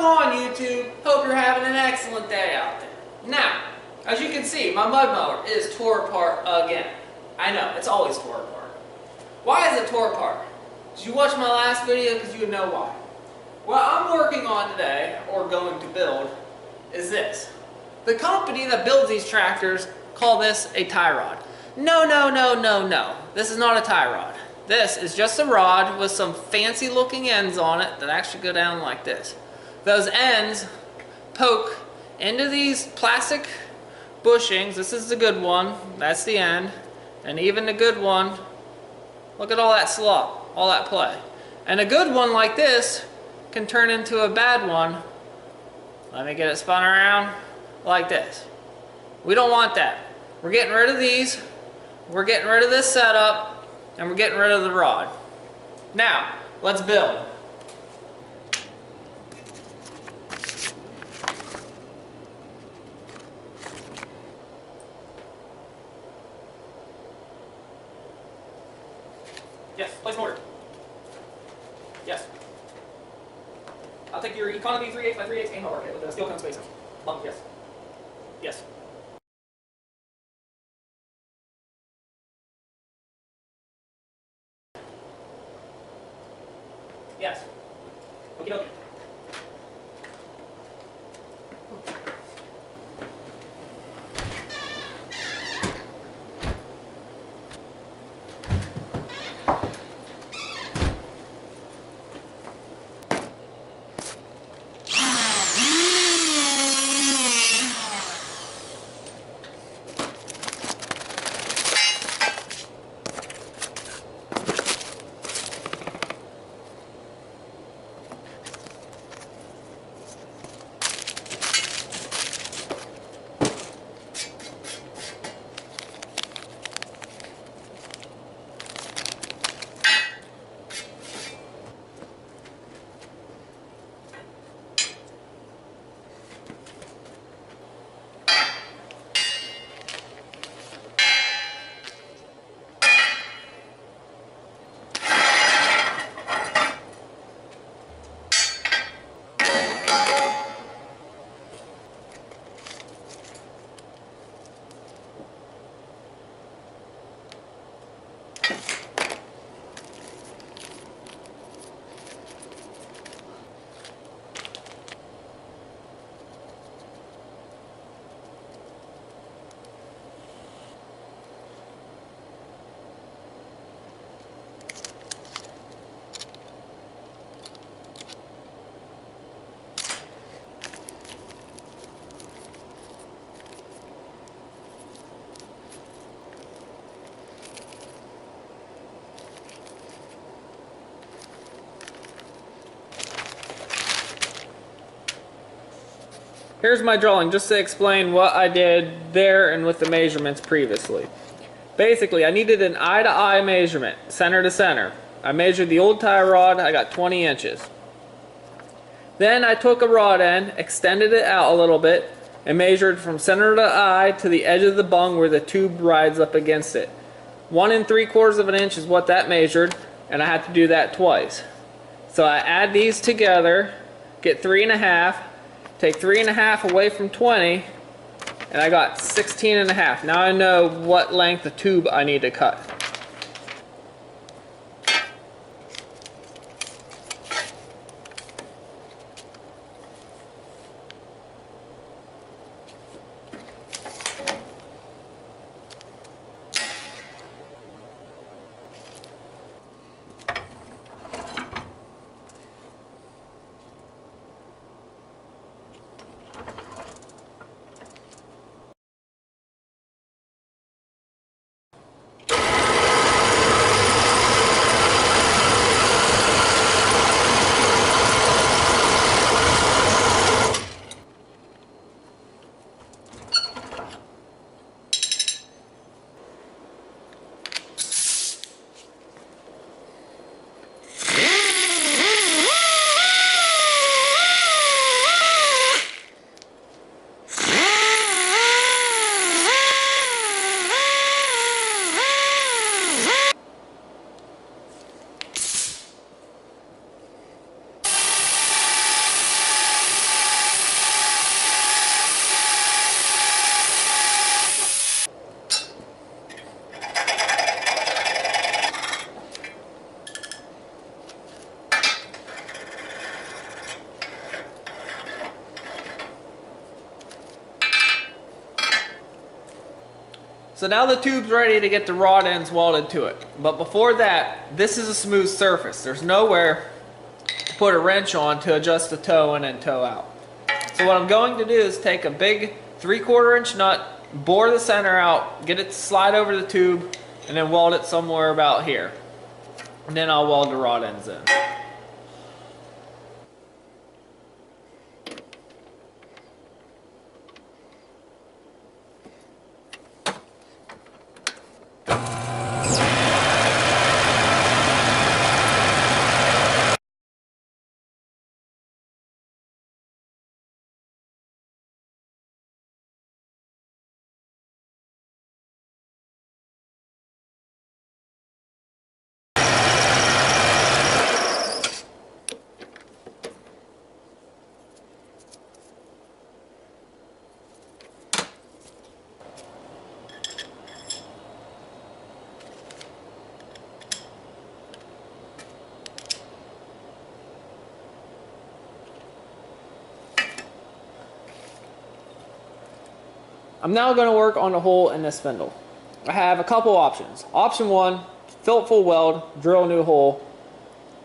on, YouTube? Hope you're having an excellent day out there. Now, as you can see, my mud mower is tore apart again. I know, it's always tore apart. Why is it tore apart? Did you watch my last video? Because you would know why. What I'm working on today, or going to build, is this. The company that builds these tractors call this a tie rod. No. This is not a tie rod. This is just a rod with some fancy looking ends on it that actually go down like this. Those ends poke into these plastic bushings. This is the good one. That's the end. And even the good one, look at all that slop, all that play. And a good one like this can turn into a bad one. Let me get it spun around like this. We don't want that. We're getting rid of these. We're getting rid of this setup. And we're getting rid of the rod. Now, let's build. Yes, place an order. Yes. I'll take your economy 3/8 by 3/8 and Mower kit with the steel cone spacers. Yes. Yes. Yes. Okie dokie. Here's my drawing just to explain what I did there and with the measurements previously. Basically, I needed an eye-to-eye measurement, center to center. I measured the old tie rod, I got 20 inches. Then I took a rod end, extended it out a little bit, and measured from center to eye to the edge of the bung where the tube rides up against it. 1 3/4 of an inch is what that measured, and I had to do that twice. So I add these together, get 3.5, take 3.5 away from 20, and I got 16.5. Now I know what length of tube I need to cut. So now the tube's ready to get the rod ends welded to it. But before that, this is a smooth surface. There's nowhere to put a wrench on to adjust the toe in and toe out. So what I'm going to do is take a big 3/4 inch nut, bore the center out, get it to slide over the tube, and then weld it somewhere about here. And then I'll weld the rod ends in. I'm now going to work on the hole in this spindle. I have a couple options. Option 1, fill it full weld, drill a new hole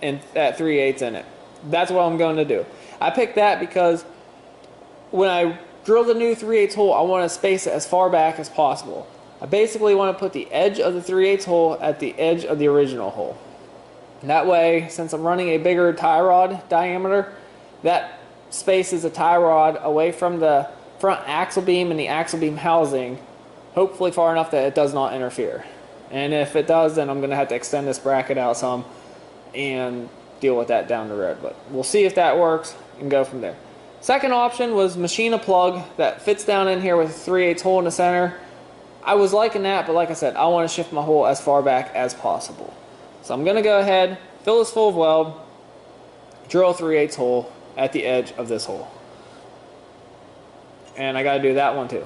and at 3/8 in it. That's what I'm going to do. I picked that because when I drill the new 3/8 hole, I want to space it as far back as possible. I basically want to put the edge of the 3/8 hole at the edge of the original hole. And that way, since I'm running a bigger tie rod diameter, that spaces the tie rod away from the front axle beam and the axle beam housing, hopefully far enough that it does not interfere. And if it does, then I'm going to have to extend this bracket out some and deal with that down the road. But we'll see if that works and go from there. Second option was machine a plug that fits down in here with a 3/8 hole in the center. I was liking that, but like I said, I want to shift my hole as far back as possible. So I'm going to go ahead, fill this full of weld, drill a 3/8 hole at the edge of this hole. And I got to do that one too.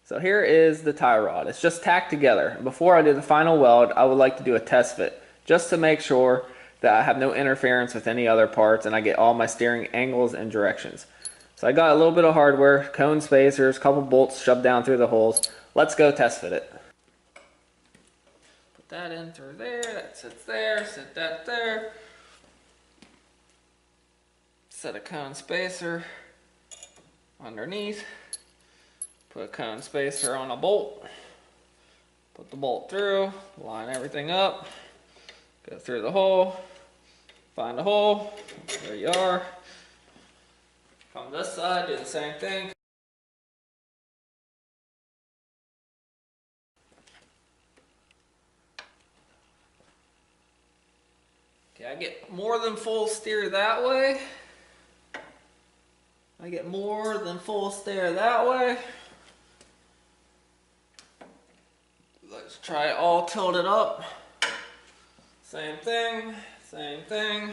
So here is the tie rod. It's just tacked together. Before I do the final weld, I would like to do a test fit, just to make sure that I have no interference with any other parts and I get all my steering angles and directions. So I got a little bit of hardware, cone spacers, couple bolts shoved down through the holes. Let's go test fit it. Put that in through there, that sits there, sit that there. Set a cone spacer underneath. Put a cone spacer on a bolt. Put the bolt through, line everything up, go through the hole, find a hole, there you are. Come this side, do the same thing. Okay, I get more than full steer that way. I get more than full steer that way. Let's try it all tilted up. Same thing, same thing.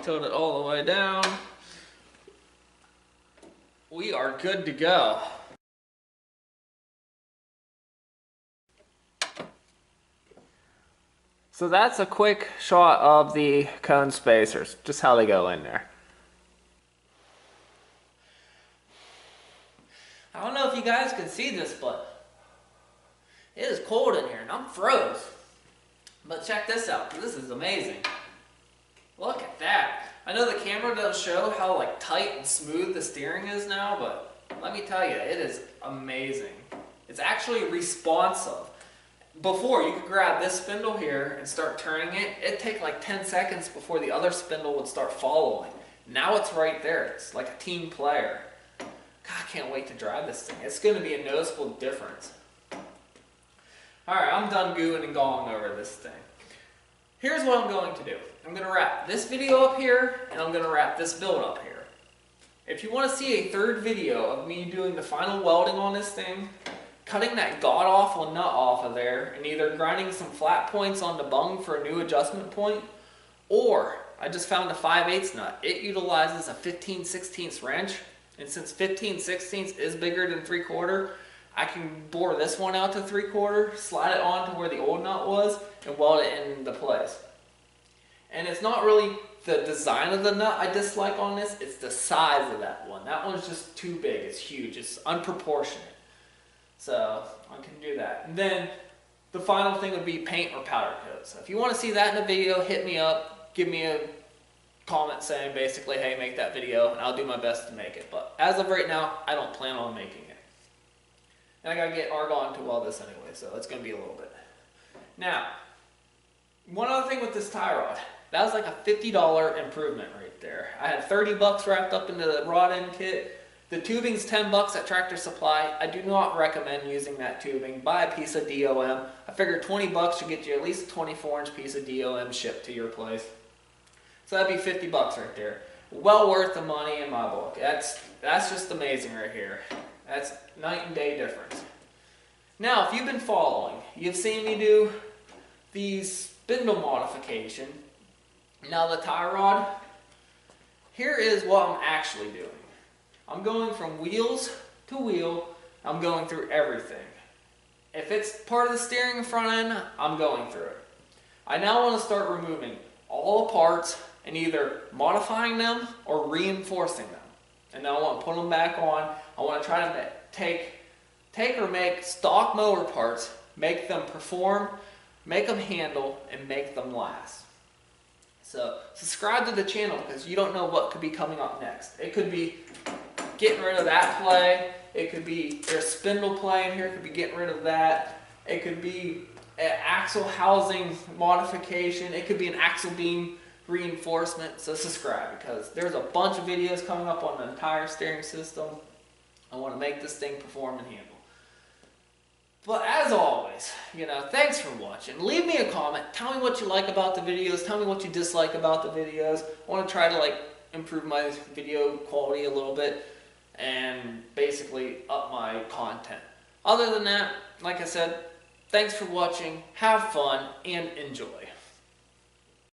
Tilt it all the way down. We are good to go. So that's a quick shot of the cone spacers, just how they go in there. I don't know if you guys can see this, but it is cold in here and I'm froze. But check this out, this is amazing. Look at that. I know the camera doesn't show how like tight and smooth the steering is now, but let me tell you, it is amazing. It's actually responsive. Before, you could grab this spindle here and start turning it. It'd take like 10 seconds before the other spindle would start following. Now it's right there. It's like a team player. God, I can't wait to drive this thing. It's going to be a noticeable difference. Alright, I'm done gooing and gawing over this thing. Here's what I'm going to do. I'm going to wrap this video up here, and I'm going to wrap this build up here. If you want to see a third video of me doing the final welding on this thing, cutting that god-awful nut off of there, and either grinding some flat points on the bung for a new adjustment point, or I just found a 5/8 nut. It utilizes a 15/16 wrench, and since 15/16 is bigger than 3/4, I can bore this one out to 3/4, slide it on to where the old nut was, and weld it into place. And it's not really the design of the nut I dislike on this, it's the size of that one. That one's just too big, it's huge, it's unproportionate. So I can do that. And then the final thing would be paint or powder coat. So if you want to see that in a video, hit me up, give me a comment saying basically, hey, make that video, and I'll do my best to make it. But as of right now, I don't plan on making it. And I gotta get argon to weld this anyway, so it's gonna be a little bit. Now, one other thing with this tie rod, that was like a $50 improvement right there. I had 30 bucks wrapped up into the rod end kit. The tubing's 10 bucks at Tractor Supply. I do not recommend using that tubing. Buy a piece of DOM. I figured 20 bucks should get you at least a 24-inch piece of DOM shipped to your place. So that'd be 50 bucks right there. Well worth the money in my book. That's just amazing right here. That's night and day difference. Now, if you've been following, you've seen me do the spindle modification. Now the tie rod, here is what I'm actually doing. I'm going from wheels to wheel. I'm going through everything. If it's part of the steering front end, I'm going through it. I now want to start removing all the parts and either modifying them or reinforcing them. And then I want to put them back on. I want to try to take or make stock mower parts, make them perform, make them handle, and make them last. So subscribe to the channel because you don't know what could be coming up next. It could be getting rid of that play. It could be there's spindle play in here. It could be getting rid of that. It could be an axle housing modification. It could be an axle beam reinforcement. So subscribe because there's a bunch of videos coming up on the entire steering system. I want to make this thing perform and handle. But as always, thanks for watching. Leave me a comment. Tell me what you like about the videos. Tell me what you dislike about the videos. I want to try to improve my video quality a little bit and basically up my content. Other than that, like I said, thanks for watching. Have fun and enjoy.